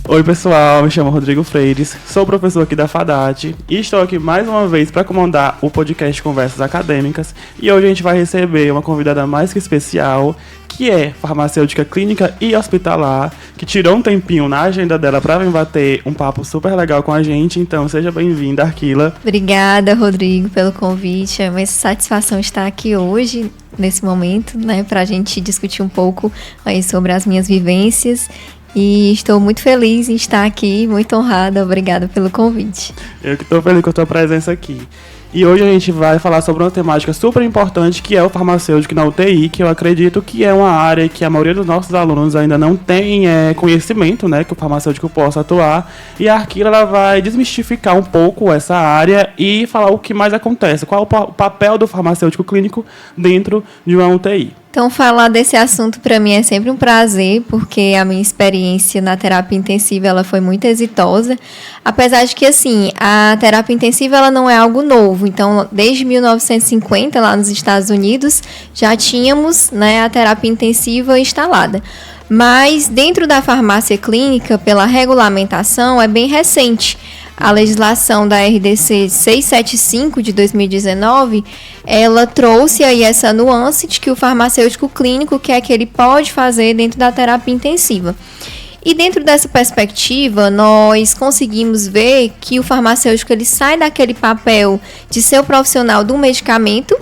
Oi pessoal, me chamo Rodrigo Freires, sou professor aqui da FADAT e estou aqui mais uma vez para comandar o podcast Conversas Acadêmicas, e hoje a gente vai receber uma convidada mais que especial, que é farmacêutica clínica e hospitalar, que tirou um tempinho na agenda dela para vir bater um papo super legal com a gente. Então seja bem-vinda, Arquila. Obrigada, Rodrigo, pelo convite. É uma satisfação estar aqui hoje, nesse momento, né, para a gente discutir um pouco aí sobre as minhas vivências. E estou muito feliz em estar aqui, muito honrada, obrigada pelo convite. Eu que estou feliz com a tua presença aqui. E hoje a gente vai falar sobre uma temática super importante, que é o farmacêutico na UTI, que eu acredito que é uma área que a maioria dos nossos alunos ainda não tem conhecimento, né, que o farmacêutico possa atuar. E a Arquila, ela vai desmistificar um pouco essa área e falar o que mais acontece, qual é o papel do farmacêutico clínico dentro de uma UTI. Então, falar desse assunto para mim é sempre um prazer, porque a minha experiência na terapia intensiva ela foi muito exitosa, apesar de que, assim, a terapia intensiva ela não é algo novo. Então, desde 1950, lá nos Estados Unidos, já tínhamos, né, a terapia intensiva instalada. Mas, dentro da farmácia clínica, pela regulamentação, é bem recente. A legislação da RDC 675 de 2019, ela trouxe aí essa nuance de que o farmacêutico clínico, que é que ele pode fazer dentro da terapia intensiva. E dentro dessa perspectiva, nós conseguimos ver que o farmacêutico ele sai daquele papel de ser o profissional do medicamento,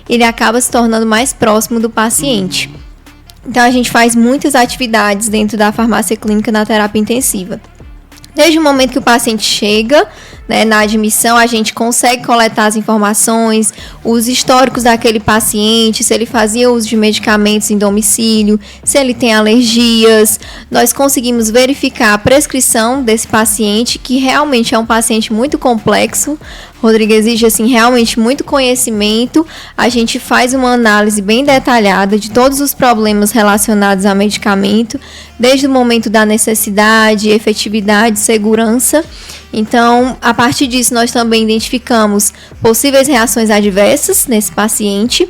ele acaba se tornando mais próximo do paciente. Então, a gente faz muitas atividades dentro da farmácia clínica na terapia intensiva. Desde o momento que o paciente chega, né, na admissão, a gente consegue coletar as informações, os históricos daquele paciente, se ele fazia uso de medicamentos em domicílio, se ele tem alergias. Nós conseguimos verificar a prescrição desse paciente, que realmente é um paciente muito complexo. Rodrigo, exige assim, realmente muito conhecimento. A gente faz uma análise bem detalhada de todos os problemas relacionados a medicamento, desde o momento da necessidade, efetividade, segurança. Então, a partir disso, nós também identificamos possíveis reações adversas nesse paciente.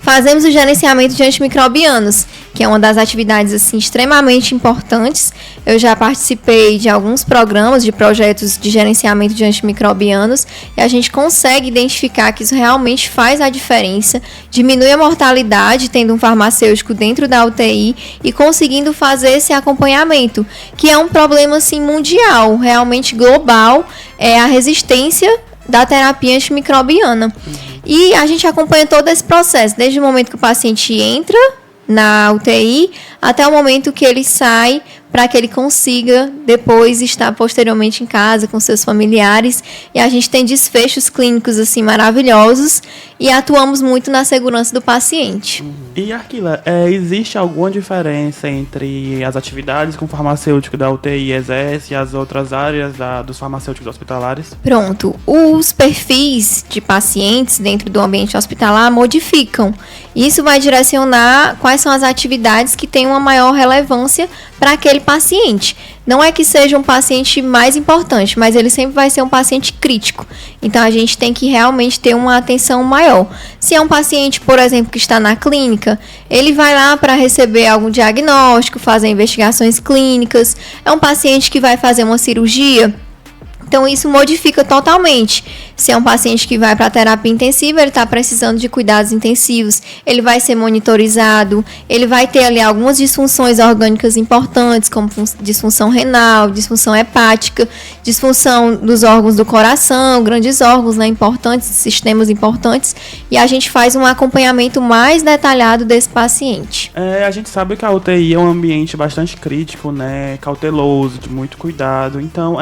Fazemos o gerenciamento de antimicrobianos, que é uma das atividades assim, extremamente importantes. Eu já participei de alguns programas, de projetos de gerenciamento de antimicrobianos, e a gente consegue identificar que isso realmente faz a diferença, diminui a mortalidade tendo um farmacêutico dentro da UTI e conseguindo fazer esse acompanhamento, que é um problema assim, mundial, realmente global, é a resistência da terapia antimicrobiana. E a gente acompanha todo esse processo, desde o momento que o paciente entra na UTI até o momento que ele sai, para que ele consiga depois estar posteriormente em casa com seus familiares. E a gente tem desfechos clínicos assim maravilhosos e atuamos muito na segurança do paciente. E Arquila, existe alguma diferença entre as atividades que o farmacêutico da UTI exerce e as outras áreas dos farmacêuticos hospitalares? Pronto, os perfis de pacientes dentro do ambiente hospitalar modificam. Isso vai direcionar quais são as atividades que têm uma maior relevância para aquele paciente. Não é que seja um paciente mais importante, mas ele sempre vai ser um paciente crítico. Então, a gente tem que realmente ter uma atenção maior. Se é um paciente, por exemplo, que está na clínica, ele vai lá para receber algum diagnóstico, fazer investigações clínicas. É um paciente que vai fazer uma cirurgia. Então, isso modifica totalmente. Se é um paciente que vai para a terapia intensiva, ele está precisando de cuidados intensivos, ele vai ser monitorizado, ele vai ter ali algumas disfunções orgânicas importantes, como disfunção renal, disfunção hepática, disfunção dos órgãos do coração, grandes órgãos, né, importantes, sistemas importantes, e a gente faz um acompanhamento mais detalhado desse paciente. A gente sabe que a UTI é um ambiente bastante crítico, né, cauteloso, de muito cuidado. Então,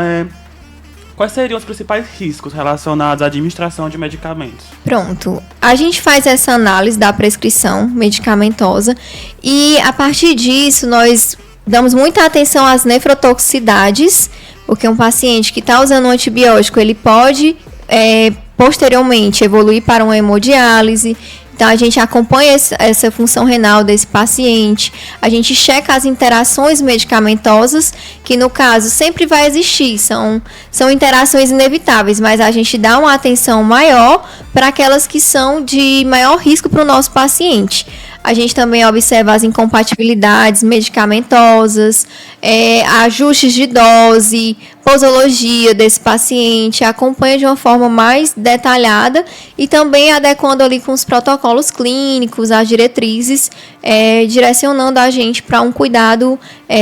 quais seriam os principais riscos relacionados à administração de medicamentos? Pronto. A gente faz essa análise da prescrição medicamentosa e, a partir disso, nós damos muita atenção às nefrotoxicidades, porque um paciente que está usando um antibiótico, ele pode, posteriormente, evoluir para uma hemodiálise. Então, a gente acompanha essa função renal desse paciente, a gente checa as interações medicamentosas, que no caso sempre vai existir, são interações inevitáveis, mas a gente dá uma atenção maior para aquelas que são de maior risco para o nosso paciente. A gente também observa as incompatibilidades medicamentosas, ajustes de dose, posologia desse paciente, acompanha de uma forma mais detalhada e também adequando ali com os protocolos clínicos, as diretrizes, direcionando a gente para um cuidado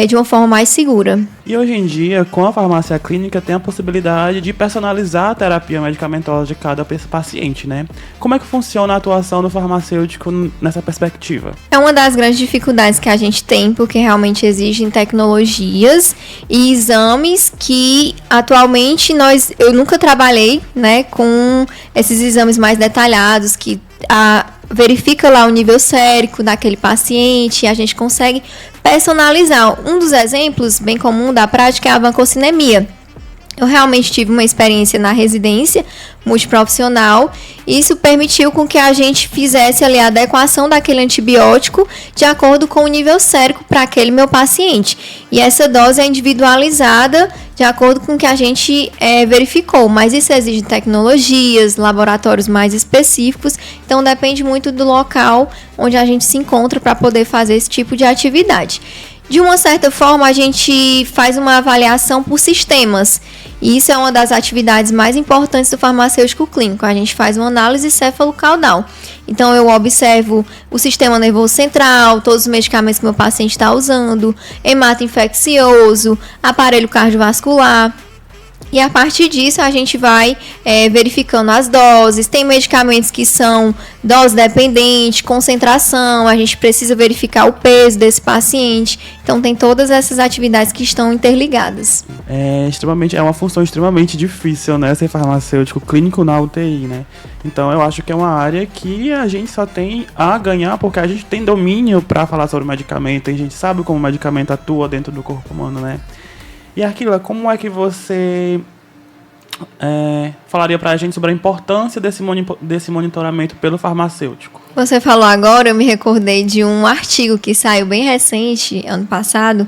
de uma forma mais segura. E hoje em dia, com a farmácia clínica, tem a possibilidade de personalizar a terapia medicamentosa de cada paciente, né? Como é que funciona a atuação do farmacêutico nessa perspectiva? É uma das grandes dificuldades que a gente tem, porque realmente exigem tecnologias e exames que atualmente eu nunca trabalhei, né, com esses exames mais detalhados que verifica lá o nível sérico daquele paciente e a gente consegue personalizar. Um dos exemplos bem comum da prática é a vancocinemia. Eu realmente tive uma experiência na residência multiprofissional e isso permitiu com que a gente fizesse ali a adequação daquele antibiótico de acordo com o nível sérico para aquele meu paciente. E essa dose é individualizada de acordo com o que a gente verificou, mas isso exige tecnologias, laboratórios mais específicos, então depende muito do local onde a gente se encontra para poder fazer esse tipo de atividade. De uma certa forma, a gente faz uma avaliação por sistemas. E isso é uma das atividades mais importantes do farmacêutico clínico. A gente faz uma análise céfalo-caudal. Então, eu observo o sistema nervoso central, todos os medicamentos que meu paciente está usando, hemato infeccioso, aparelho cardiovascular. E a partir disso a gente vai verificando as doses. Tem medicamentos que são dose dependente, concentração, a gente precisa verificar o peso desse paciente. Então tem todas essas atividades que estão interligadas. É uma função extremamente difícil, né? Ser farmacêutico clínico na UTI, né? Então eu acho que é uma área que a gente só tem a ganhar porque a gente tem domínio para falar sobre o medicamento, a gente sabe como o medicamento atua dentro do corpo humano, né? E Arquila, como é que você falaria pra gente sobre a importância desse monitoramento pelo farmacêutico? Você falou agora, eu me recordei de um artigo que saiu bem recente, ano passado,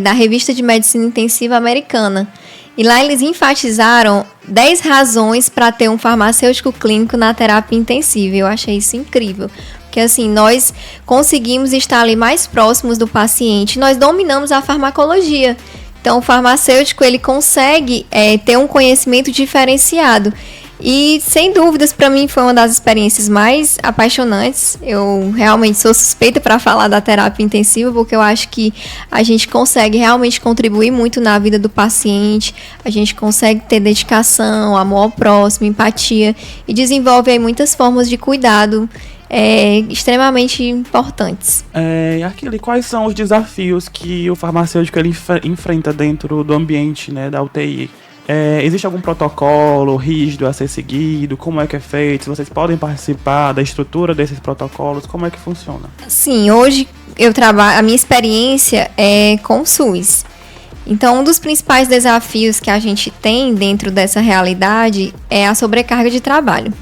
da Revista de Medicina Intensiva Americana. E lá eles enfatizaram 10 razões para ter um farmacêutico clínico na terapia intensiva. Eu achei isso incrível. Porque assim, nós conseguimos estar ali mais próximos do paciente, nós dominamos a farmacologia. Então, o farmacêutico, ele consegue ter um conhecimento diferenciado. E, sem dúvidas, para mim foi uma das experiências mais apaixonantes. Eu realmente sou suspeita para falar da terapia intensiva, porque eu acho que a gente consegue realmente contribuir muito na vida do paciente, a gente consegue ter dedicação, amor ao próximo, empatia, e desenvolve aí muitas formas de cuidado extremamente importantes. E quais são os desafios que o farmacêutico ele enfrenta dentro do ambiente, né, da UTI? Existe algum protocolo rígido a ser seguido? Como é que é feito? Vocês podem participar da estrutura desses protocolos? Como é que funciona? Sim, hoje a minha experiência é com o SUS. Então, um dos principais desafios que a gente tem dentro dessa realidade é a sobrecarga de trabalho.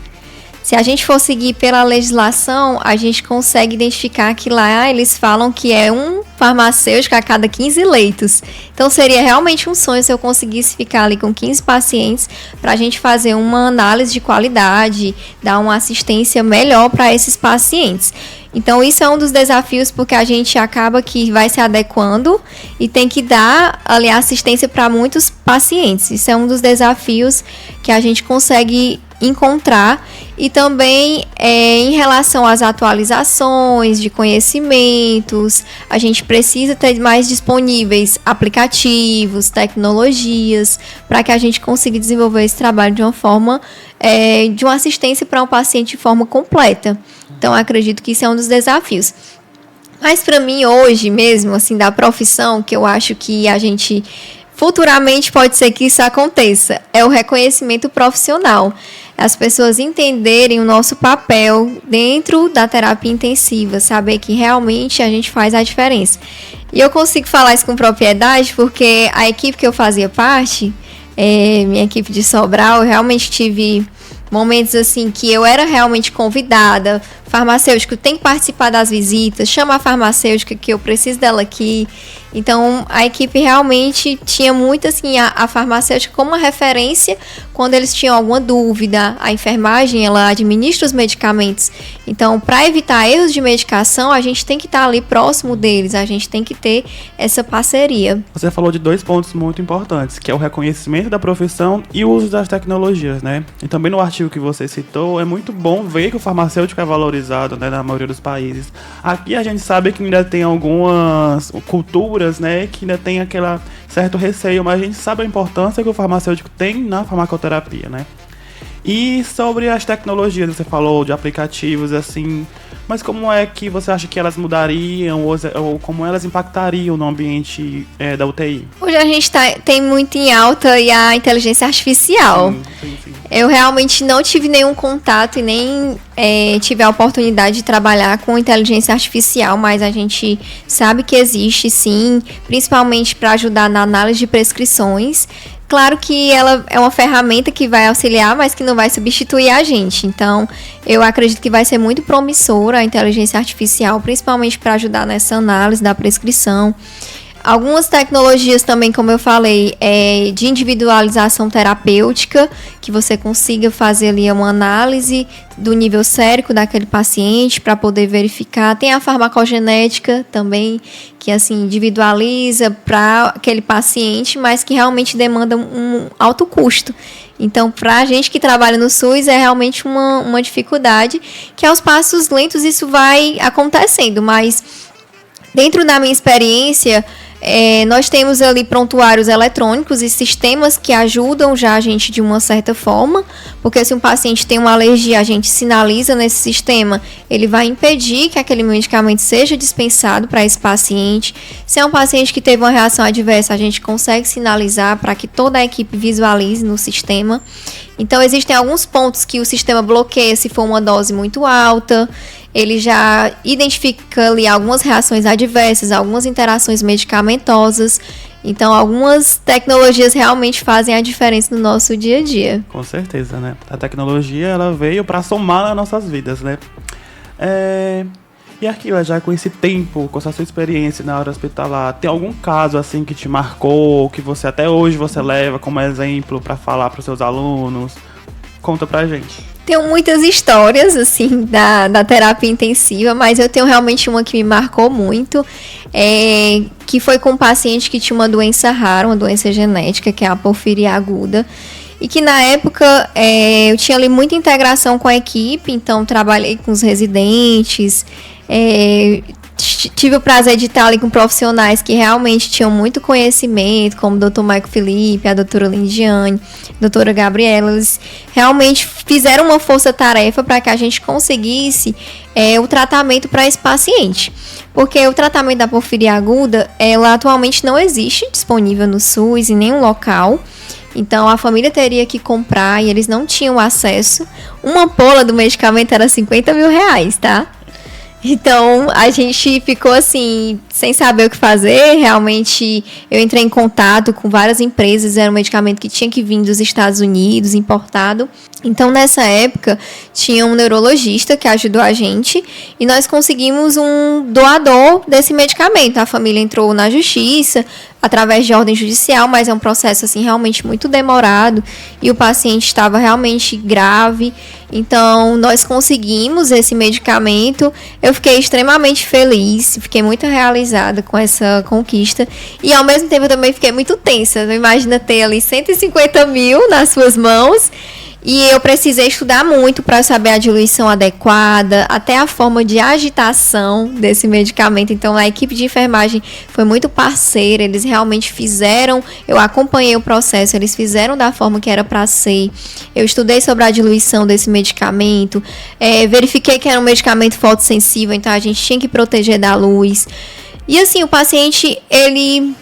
Se a gente for seguir pela legislação, a gente consegue identificar que lá eles falam que é um farmacêutico a cada 15 leitos. Então, seria realmente um sonho se eu conseguisse ficar ali com 15 pacientes para a gente fazer uma análise de qualidade, dar uma assistência melhor para esses pacientes. Então, isso é um dos desafios, porque a gente acaba que vai se adequando e tem que dar ali assistência para muitos pacientes. Isso é um dos desafios que a gente consegue encontrar. E também em relação às atualizações de conhecimentos, a gente precisa ter mais disponíveis aplicativos, tecnologias, para que a gente consiga desenvolver esse trabalho de uma forma, de uma assistência para um paciente de forma completa. Então, acredito que isso é um dos desafios. Mas para mim, hoje mesmo, assim, da profissão, que eu acho que a gente futuramente pode ser que isso aconteça, é o reconhecimento profissional. As pessoas entenderem o nosso papel dentro da terapia intensiva, saber que realmente a gente faz a diferença. E eu consigo falar isso com propriedade porque a equipe que eu fazia parte, minha equipe de Sobral, eu realmente tive momentos assim que eu era realmente convidada farmacêutico tem que participar das visitas, chama a farmacêutica que eu preciso dela aqui. Então, a equipe realmente tinha muito, assim, a farmacêutica como uma referência quando eles tinham alguma dúvida. A enfermagem, ela administra os medicamentos. Então, para evitar erros de medicação, a gente tem que estar ali próximo deles, a gente tem que ter essa parceria. Você falou de 2 pontos muito importantes, que é o reconhecimento da profissão e o uso das tecnologias, né? E também no artigo que você citou, é muito bom ver que o farmacêutico é valorizado, né, na maioria dos países. Aqui a gente sabe que ainda tem algumas culturas, né, que ainda tem aquele certo receio, mas a gente sabe a importância que o farmacêutico tem na farmacoterapia, né? E sobre as tecnologias, você falou de aplicativos, assim, mas como é que você acha que elas mudariam ou como elas impactariam no ambiente da UTI? Hoje a gente tem muito em alta a inteligência artificial. Sim. Eu realmente não tive nenhum contato e nem tive a oportunidade de trabalhar com inteligência artificial, mas a gente sabe que existe, sim, principalmente para ajudar na análise de prescrições. Claro que ela é uma ferramenta que vai auxiliar, mas que não vai substituir a gente. Então, eu acredito que vai ser muito promissora a inteligência artificial, principalmente para ajudar nessa análise da prescrição. Algumas tecnologias também, como eu falei, de individualização terapêutica, que você consiga fazer ali uma análise do nível sérico daquele paciente para poder verificar. Tem a farmacogenética também, que assim individualiza para aquele paciente, mas que realmente demanda um alto custo. Então, para a gente que trabalha no SUS, é realmente uma dificuldade, que aos passos lentos isso vai acontecendo, mas dentro da minha experiência, nós temos ali prontuários eletrônicos e sistemas que ajudam já a gente de uma certa forma, porque se um paciente tem uma alergia, a gente sinaliza nesse sistema, ele vai impedir que aquele medicamento seja dispensado para esse paciente. Se é um paciente que teve uma reação adversa, a gente consegue sinalizar para que toda a equipe visualize no sistema. Então, existem alguns pontos que o sistema bloqueia se for uma dose muito alta. Ele já identifica ali algumas reações adversas, algumas interações medicamentosas. Então, algumas tecnologias realmente fazem a diferença no nosso dia a dia. Com certeza, né? A tecnologia, ela veio para somar nas nossas vidas, né? E Arquila, já com esse tempo, com essa sua experiência na área hospitalar, tem algum caso assim que te marcou, que você até hoje você leva como exemplo para falar para os seus alunos? Conta pra gente. Tenho muitas histórias, assim, da terapia intensiva, mas eu tenho realmente uma que me marcou muito, que foi com um paciente que tinha uma doença rara, uma doença genética, que é a porfiria aguda, e que na época eu tinha ali muita integração com a equipe, então trabalhei com os residentes, tive o prazer de estar ali com profissionais que realmente tinham muito conhecimento, como o Dr. Maico Felipe, a doutora Lindiane, a doutora Gabriela. Eles realmente fizeram uma força-tarefa para que a gente conseguisse o tratamento para esse paciente. Porque o tratamento da porfiria aguda, ela atualmente não existe disponível no SUS em nenhum local. Então, a família teria que comprar e eles não tinham acesso. Uma ampola do medicamento era R$50 mil, tá? Então, a gente ficou assim, sem saber o que fazer. Realmente, eu entrei em contato com várias empresas. Era um medicamento que tinha que vir dos Estados Unidos, importado. Então, nessa época, tinha um neurologista que ajudou a gente. E nós conseguimos um doador desse medicamento. A família entrou na justiça, através de ordem judicial, mas é um processo assim realmente muito demorado. E o paciente estava realmente grave. Então, nós conseguimos esse medicamento. Eu fiquei extremamente feliz, fiquei muito realizada com essa conquista. E, ao mesmo tempo, eu também fiquei muito tensa. Imagina ter ali 150 mil nas suas mãos. E eu precisei estudar muito para saber a diluição adequada, até a forma de agitação desse medicamento. Então, a equipe de enfermagem foi muito parceira, eles realmente fizeram, eu acompanhei o processo, eles fizeram da forma que era para ser. Eu estudei sobre a diluição desse medicamento, verifiquei que era um medicamento fotossensível, então a gente tinha que proteger da luz. E assim, o paciente, ele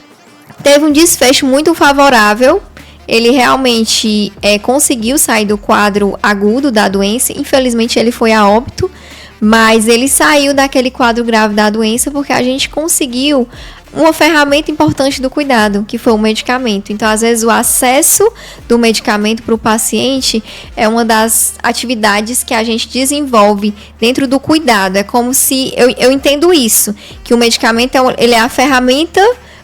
teve um desfecho muito favorável. Ele realmente conseguiu sair do quadro agudo da doença. Infelizmente, ele foi a óbito, mas ele saiu daquele quadro grave da doença porque a gente conseguiu uma ferramenta importante do cuidado, que foi o medicamento. Então, às vezes, o acesso do medicamento para o paciente é uma das atividades que a gente desenvolve dentro do cuidado. É como se, eu entendo isso, que o medicamento ele é a ferramenta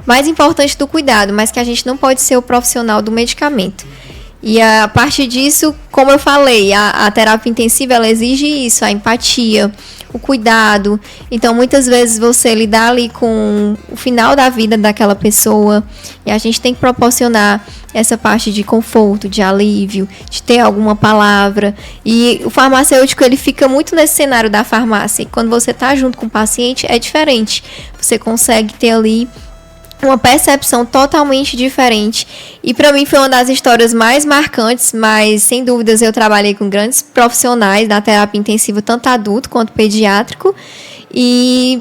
mais importante do cuidado, mas que a gente não pode ser o profissional do medicamento. E a partir disso, como eu falei, a terapia intensiva, ela exige isso, a empatia, o cuidado. Então, muitas vezes você lidar ali com o final da vida daquela pessoa e a gente tem que proporcionar essa parte de conforto, de alívio, de ter alguma palavra. E o farmacêutico, ele fica muito nesse cenário da farmácia. E quando você está junto com o paciente, é diferente. Você consegue ter ali uma percepção totalmente diferente. E para mim foi uma das histórias mais marcantes, mas sem dúvidas eu trabalhei com grandes profissionais da terapia intensiva, tanto adulto quanto pediátrico, e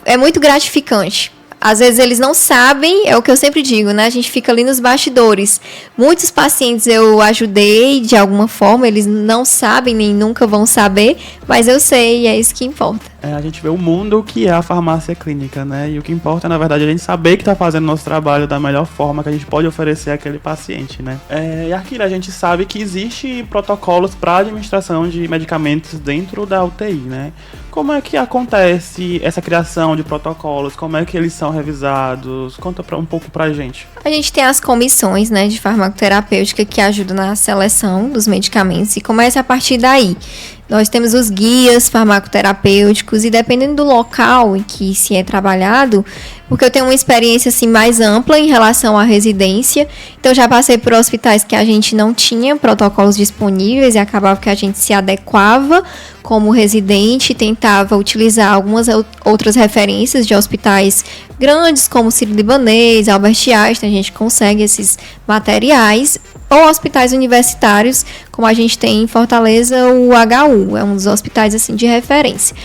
é muito gratificante. Às vezes eles não sabem, é o que eu sempre digo, né? A gente fica ali nos bastidores. Muitos pacientes eu ajudei de alguma forma, eles não sabem nem nunca vão saber, mas eu sei e é isso que importa. A gente vê o mundo que é a farmácia clínica, né? E o que importa, na verdade, é a gente saber que está fazendo o nosso trabalho da melhor forma que a gente pode oferecer àquele paciente, né? E aqui a gente sabe que existe protocolos para administração de medicamentos dentro da UTI, né? Como é que acontece essa criação de protocolos? Como é que eles são revisados? Conta um pouco pra gente. A gente tem as comissões, né, de farmacoterapêutica que ajudam na seleção dos medicamentos e começa a partir daí. Nós temos os guias farmacoterapêuticos e dependendo do local em que se é trabalhado, porque eu tenho uma experiência assim mais ampla em relação à residência, então já passei por hospitais que a gente não tinha protocolos disponíveis e acabava que a gente se adequava como residente, tentava utilizar algumas outras referências de hospitais grandes como Sírio-Libanês, Albert Einstein, a gente consegue esses materiais, ou hospitais universitários, como a gente tem em Fortaleza, o HU, é um dos hospitais assim de referência.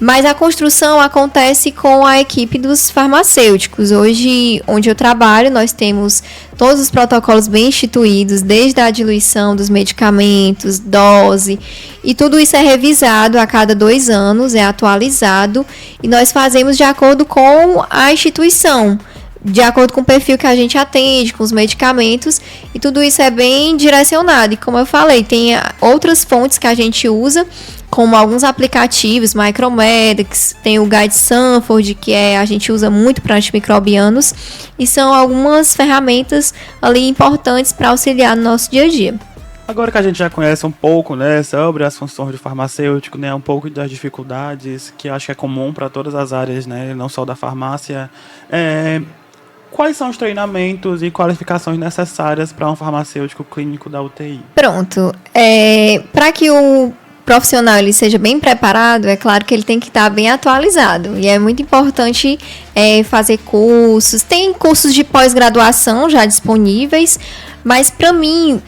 Mas a construção acontece com a equipe dos farmacêuticos. Hoje, onde eu trabalho, nós temos todos os protocolos bem instituídos, desde a diluição dos medicamentos, dose, e tudo isso é revisado a cada 2 anos, é atualizado, e nós fazemos de acordo com a instituição, de acordo com o perfil que a gente atende, com os medicamentos, e tudo isso é bem direcionado. E como eu falei, tem outras fontes que a gente usa, como alguns aplicativos, Micromedics, tem o Guide Sanford, que a gente usa muito para antimicrobianos, e são algumas ferramentas ali importantes para auxiliar no nosso dia a dia. Agora que a gente já conhece um pouco, né, sobre as funções do farmacêutico, né, um pouco das dificuldades, que eu acho que é comum para todas as áreas, né, não só da farmácia, quais são os treinamentos e qualificações necessárias para um farmacêutico clínico da UTI? Pronto. Para que o profissional ele seja bem preparado, é claro que ele tem que estar bem atualizado. E é muito importante fazer cursos. Tem cursos de pós-graduação já disponíveis, mas para mim,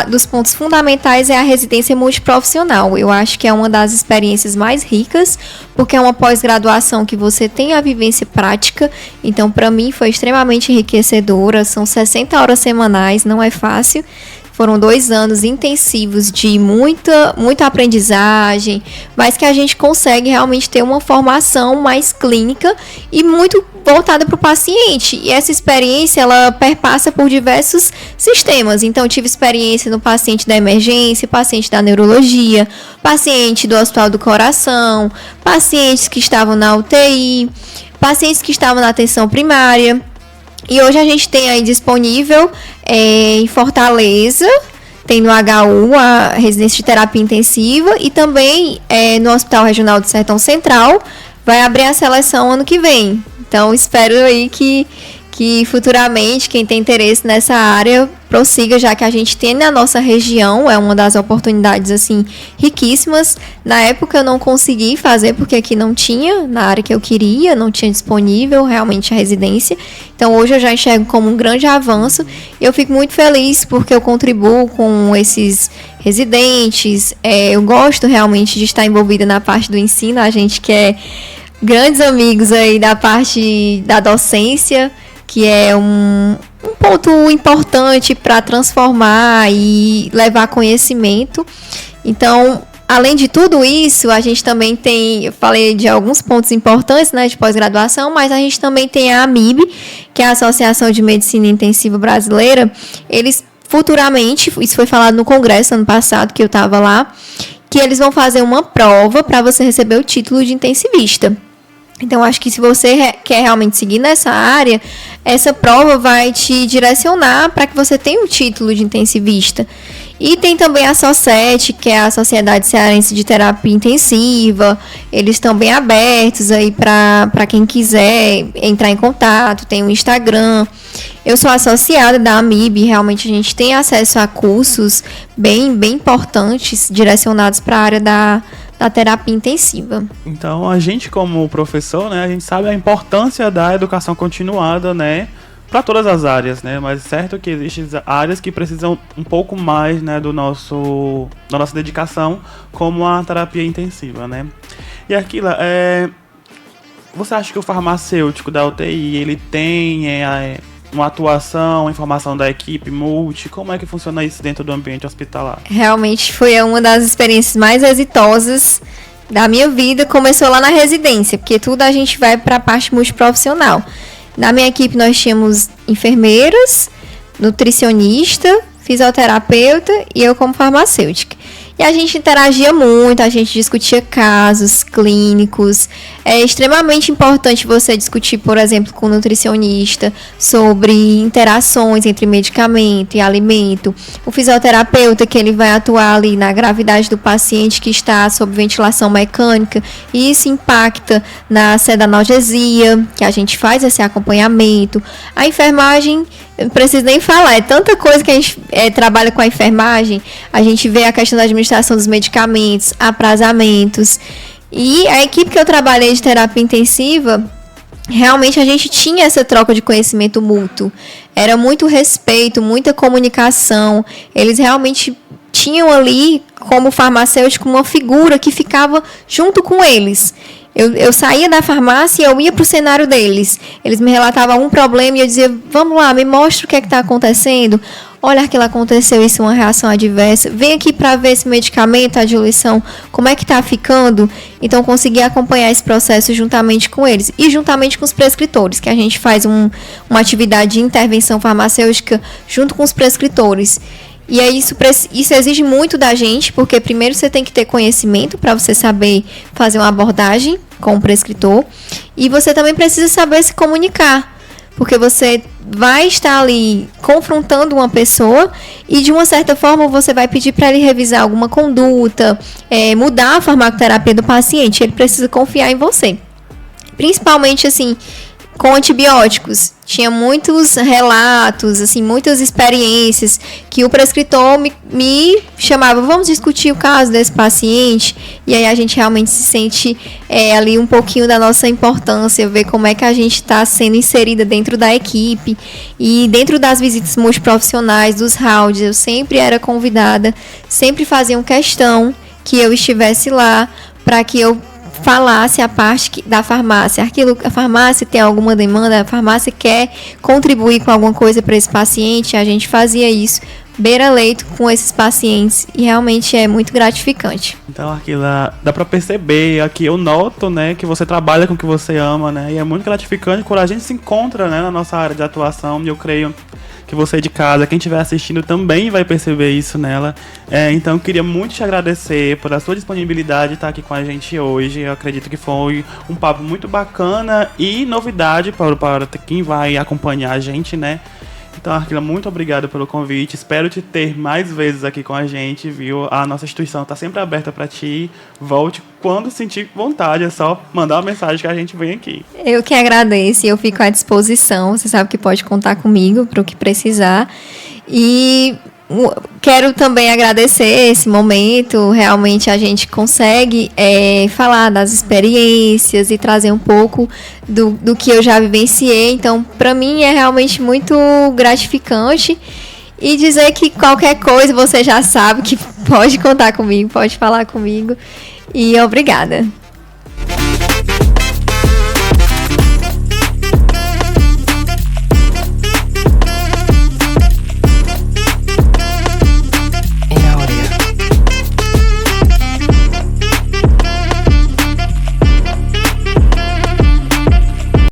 dos pontos fundamentais é a residência multiprofissional. Eu acho que é uma das experiências mais ricas, porque é uma pós-graduação que você tem a vivência prática. Então, para mim, foi extremamente enriquecedora. São 60 horas semanais, não é fácil. Foram 2 anos intensivos de muita aprendizagem, mas que a gente consegue realmente ter uma formação mais clínica e muito voltada para o paciente. E essa experiência, ela perpassa por diversos sistemas. Então, eu tive experiência no paciente da emergência, paciente da neurologia, paciente do Hospital do Coração, pacientes que estavam na UTI, pacientes que estavam na atenção primária. E hoje a gente tem aí disponível em Fortaleza, tem no HU a residência de terapia intensiva e também no Hospital Regional do Sertão Central vai abrir a seleção ano que vem. Então espero aí que futuramente quem tem interesse nessa área prossiga, já que a gente tem na nossa região, é uma das oportunidades assim riquíssimas. Na época eu não consegui fazer porque aqui não tinha, na área que eu queria, não tinha disponível realmente a residência. Então hoje eu já enxergo como um grande avanço e eu fico muito feliz porque eu contribuo com esses residentes. Eu gosto realmente de estar envolvida na parte do ensino, a gente que é grandes amigos aí da parte da docência, que é um ponto importante para transformar e levar conhecimento. Então, além de tudo isso, a gente também tem, eu falei de alguns pontos importantes, né, de pós-graduação, mas a gente também tem a AMIB, que é a Associação de Medicina Intensiva Brasileira. Eles futuramente, isso foi falado no congresso ano passado, que eu estava lá, que eles vão fazer uma prova para você receber o título de intensivista. Então, acho que se você quer realmente seguir nessa área, essa prova vai te direcionar para que você tenha o título de intensivista. E tem também a SOCET, que é a Sociedade Cearense de Terapia Intensiva. Eles estão bem abertos aí para quem quiser entrar em contato. Tem o Instagram. Eu sou associada da AMIB. Realmente a gente tem acesso a cursos bem importantes direcionados para a área da terapia intensiva. Então, a gente como professor, né, a gente sabe a importância da educação continuada, né, para todas as áreas, né, mas é certo que existem áreas que precisam um pouco mais, né, da nossa dedicação, como a terapia intensiva, né. E Aquila, você acha que o farmacêutico da UTI, ele tem uma atuação, informação da equipe multi? Como é que funciona isso dentro do ambiente hospitalar? Realmente foi uma das experiências mais exitosas da minha vida. Começou lá na residência, porque tudo a gente vai para a parte multiprofissional. Na minha equipe nós tínhamos enfermeiras, nutricionista, fisioterapeuta e eu como farmacêutica. E a gente interagia muito, a gente discutia casos clínicos. É extremamente importante você discutir, por exemplo, com o nutricionista sobre interações entre medicamento e alimento. O fisioterapeuta, que ele vai atuar ali na gravidade do paciente que está sob ventilação mecânica, e isso impacta na sedanalgesia, que a gente faz esse acompanhamento. A enfermagem, não preciso nem falar, é tanta coisa que a gente trabalha com a enfermagem. A gente vê a questão da administração dos medicamentos, aprazamentos. E a equipe que eu trabalhei de terapia intensiva, realmente a gente tinha essa troca de conhecimento mútuo. Era muito respeito, muita comunicação. Eles realmente tinham ali, como farmacêutico, uma figura que ficava junto com eles. Eu saía da farmácia e eu ia para o cenário deles. Eles me relatavam um problema e eu dizia, vamos lá, me mostra o que é que está acontecendo. Olha, aquilo aconteceu, isso é uma reação adversa. Vem aqui para ver esse medicamento, a diluição, como é que está ficando. Então, consegui acompanhar esse processo juntamente com eles. E juntamente com os prescritores, que a gente faz uma atividade de intervenção farmacêutica junto com os prescritores. E aí isso exige muito da gente, porque primeiro você tem que ter conhecimento para você saber fazer uma abordagem com o prescritor. E você também precisa saber se comunicar, porque você vai estar ali confrontando uma pessoa e de uma certa forma você vai pedir para ele revisar alguma conduta, mudar a farmacoterapia do paciente. Ele precisa confiar em você. Principalmente assim, com antibióticos. Tinha muitos relatos, assim, muitas experiências que o prescritor me chamava, vamos discutir o caso desse paciente, e aí a gente realmente se sente ali um pouquinho da nossa importância, ver como é que a gente está sendo inserida dentro da equipe. E dentro das visitas multiprofissionais, dos rounds, eu sempre era convidada, sempre faziam questão que eu estivesse lá para que eu falasse a parte da farmácia. A farmácia tem alguma demanda, a farmácia quer contribuir com alguma coisa para esse paciente, a gente fazia isso beira-leito com esses pacientes e realmente é muito gratificante. Então, Aquila, dá para perceber, aqui eu noto, né, que você trabalha com o que você ama, né, e é muito gratificante quando a gente se encontra, né, na nossa área de atuação, e eu creio que você de casa, quem estiver assistindo também vai perceber isso nela. Então eu queria muito te agradecer por a sua disponibilidade de estar aqui com a gente hoje. Eu acredito que foi um papo muito bacana e novidade para quem vai acompanhar a gente, né? Então, Aquila, muito obrigado pelo convite. Espero te ter mais vezes aqui com a gente, viu? A nossa instituição está sempre aberta para ti. Volte quando sentir vontade. É só mandar uma mensagem que a gente vem aqui. Eu que agradeço e eu fico à disposição. Você sabe que pode contar comigo para o que precisar. E quero também agradecer esse momento. Realmente a gente consegue falar das experiências e trazer um pouco do que eu já vivenciei. Então, para mim é realmente muito gratificante. E dizer que qualquer coisa você já sabe que pode contar comigo, pode falar comigo. E obrigada.